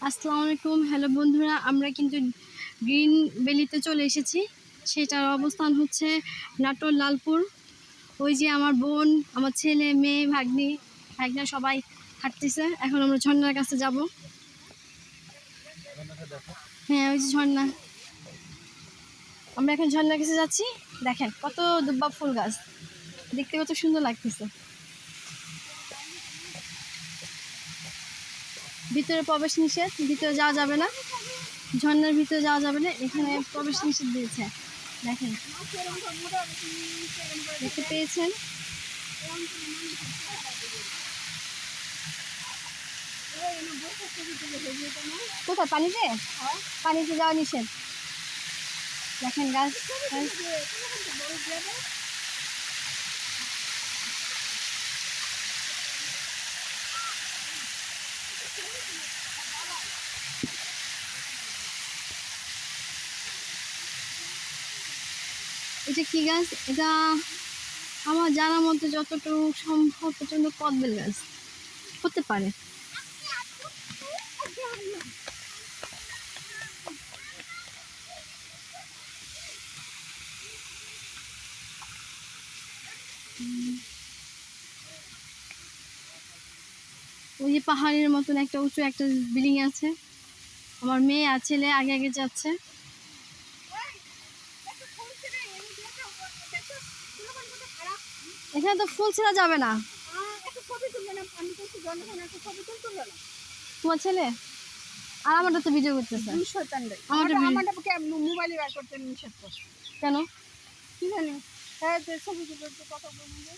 আসসালামু আলাইকুম। হ্যালো বন্ধুরা, আমরা কিন্তু গ্রিন ভ্যালিতে চলে এসেছি। সেটার অবস্থান হচ্ছে নাটোর লালপুর। ওই যে আমার বোন, আমার ছেলে, মেয়ে, ভাগনা সবাই হাঁটতেছে। এখন আমরা ঝর্ণার কাছে যাব। হ্যাঁ, ওই যে ঝর্ণা। আমরা এখন ঝর্ণার কাছে যাচ্ছি। দেখেন কত দুব্বা ফুল গাছ, দেখতে কত সুন্দর লাগতেছে। ভিতরে প্রবেশ নিষেধ, ভিতরে যাওয়া যাবে না। ঝর্ণার ভিতরে যাওয়া যাবে না, এখানে প্রবেশ নিষেধ দিয়েছে। দেখেন, দেখতে পেয়েছেন? কোথায়? পানিতে? পানিতে যাওয়া নিষেধ। দেখেন গাছ। এটা কি গাছ? এটা আমার জানার মধ্যে যতটুকু সম্ভব প্রচন্ড কদবেল গাছ হতে পারে। ওই যে পাহাড়ের মতন একটা উঁচু একটা বিল্ডিং আছে। আমার মেয়ে আর ছেলে আগে আগে যাচ্ছে। এখানে তো ফুল ছেড়া যাবে না। তোমার ছেলে আর আমারটা তো ভিডিও করতেছে। মোবাইলে বের করতে নিষেধ করছে। কেন? কি জানি? হ্যাঁ, ছবি তুলতে কথা বলুন।